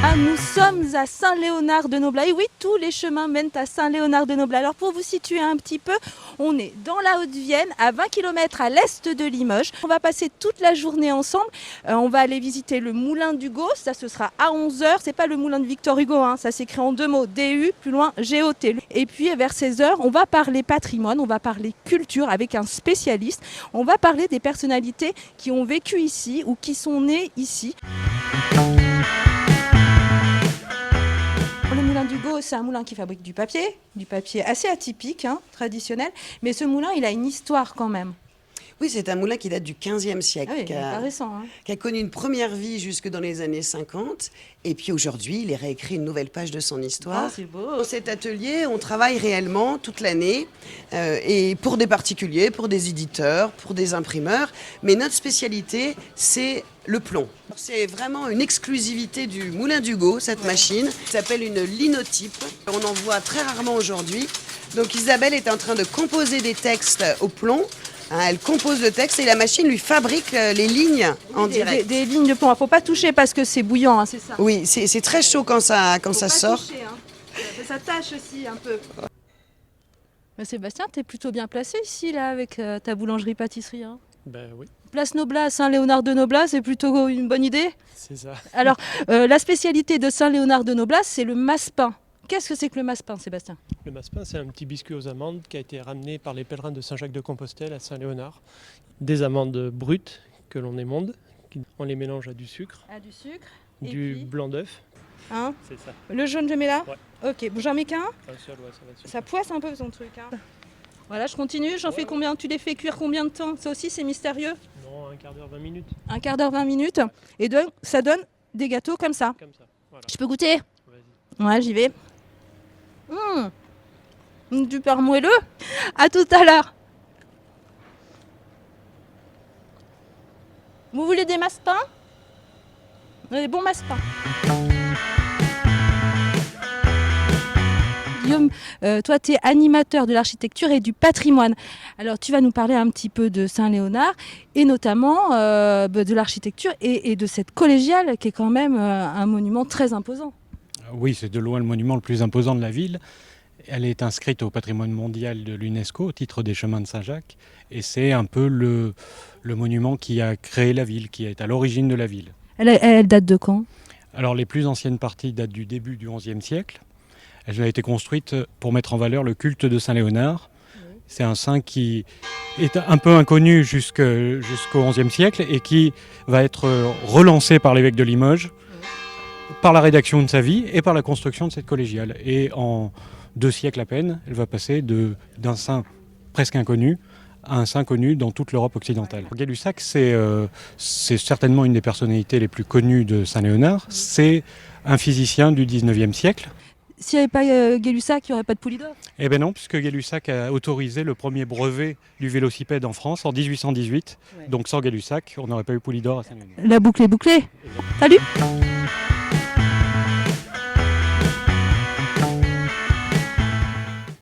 Ah, nous sommes à Saint-Léonard-de-Noblat. Et oui, tous les chemins mènent à Saint-Léonard-de-Noblat. Alors pour vous situer un petit peu, on est dans la Haute-Vienne, à 20 km à l'est de Limoges. On va passer toute la journée ensemble. On va aller visiter le moulin d'Hugo. Ça, ce sera à 11h. C'est pas le moulin de Victor Hugo, hein. Ça s'écrit en deux mots. D-U, plus loin, G-O-T. Et puis vers 16h, on va parler patrimoine, on va parler culture avec un spécialiste. On va parler des personnalités qui ont vécu ici ou qui sont nées ici. Le moulin d'Hugo, c'est un moulin qui fabrique du papier assez atypique, hein, traditionnel, mais ce moulin, il a une histoire quand même. Oui, c'est un moulin qui date du XVe siècle, Ah oui, pas récent, hein. qui a connu une première vie jusque dans les années 50. Et puis aujourd'hui, il est réécrit une nouvelle page de son histoire. Oh, c'est beau. Dans cet atelier, on travaille réellement toute l'année, et pour des particuliers, pour des éditeurs, pour des imprimeurs. Mais notre spécialité, c'est le plomb. C'est vraiment une exclusivité du moulin d'Hugo, cette machine. Ça s'appelle une linotype. On en voit très rarement aujourd'hui. Donc Isabelle est en train de composer des textes au plomb. Elle compose le texte et la machine lui fabrique les lignes en direct. Des lignes de plomb. Il ne faut pas toucher parce que c'est bouillant, hein, c'est ça. Oui, c'est très chaud quand ça Faut pas sort. toucher, hein. Ça tâche aussi un peu. Mais Sébastien, tu es plutôt bien placé ici là, avec ta boulangerie-pâtisserie. Hein. Ben oui, Place Noblat, Saint-Léonard-de-Noblat, c'est plutôt une bonne idée. c'est ça. Alors, la spécialité de Saint-Léonard-de-Noblat, c'est le massepain. Qu'est-ce que c'est que le massepain, Sébastien? Le massepain, c'est un petit biscuit aux amandes qui a été ramené par les pèlerins de Saint-Jacques-de-Compostelle à Saint-Léonard. Des amandes brutes que l'on émonde, on les mélange à du sucre, Ah, du sucre. du Et puis, blanc d'œuf, hein, c'est ça. le jaune, je mets là. Ouais. Ok, bon, j'en mets qu'un. Un seul, ouais, ça va dessus. Ça poisse un peu son truc. Hein. Voilà, je continue. J'en fais Ouais. combien? Tu les fais cuire combien de temps? Ça aussi, c'est mystérieux. Non, un quart d'heure, 20 minutes, Un quart d'heure, 20 minutes. Et donc, ça donne des gâteaux comme ça. comme ça. Voilà, Je peux goûter? vas-y. Ouais, j'y vais. Du pain moelleux. À tout à l'heure. Vous voulez des massepains? Des bons massepains. Guillaume, toi, tu es animateur de l'architecture et du patrimoine. Alors, tu vas nous parler un petit peu de Saint-Léonard et notamment de l'architecture et de cette collégiale qui est quand même un monument très imposant. Oui, c'est de loin le monument le plus imposant de la ville. Elle est inscrite au patrimoine mondial de l'UNESCO au titre des chemins de Saint-Jacques. Et c'est un peu le monument qui a créé la ville, qui est à l'origine de la ville. Elle date de quand? Alors les plus anciennes parties datent du début du XIe siècle. Elle a été construite pour mettre en valeur le culte de Saint-Léonard. C'est un saint qui est un peu inconnu jusqu'au XIe siècle et qui va être relancé par l'évêque de Limoges, par la rédaction de sa vie et par la construction de cette collégiale. Et en 2 siècles à peine, elle va passer d'un saint presque inconnu à un saint connu dans toute l'Europe occidentale. Gay-Lussac, c'est certainement une des personnalités les plus connues de Saint-Léonard. C'est un physicien du XIXe siècle. S'il n'y avait pas Gay-Lussac, il n'y aurait pas de Poulidor. Eh bien non, puisque Gay-Lussac a autorisé le premier brevet du vélocipède en France en 1818. Ouais. Donc sans Gay-Lussac, on n'aurait pas eu Poulidor à Saint-Léonard. La boucle est bouclée. Salut!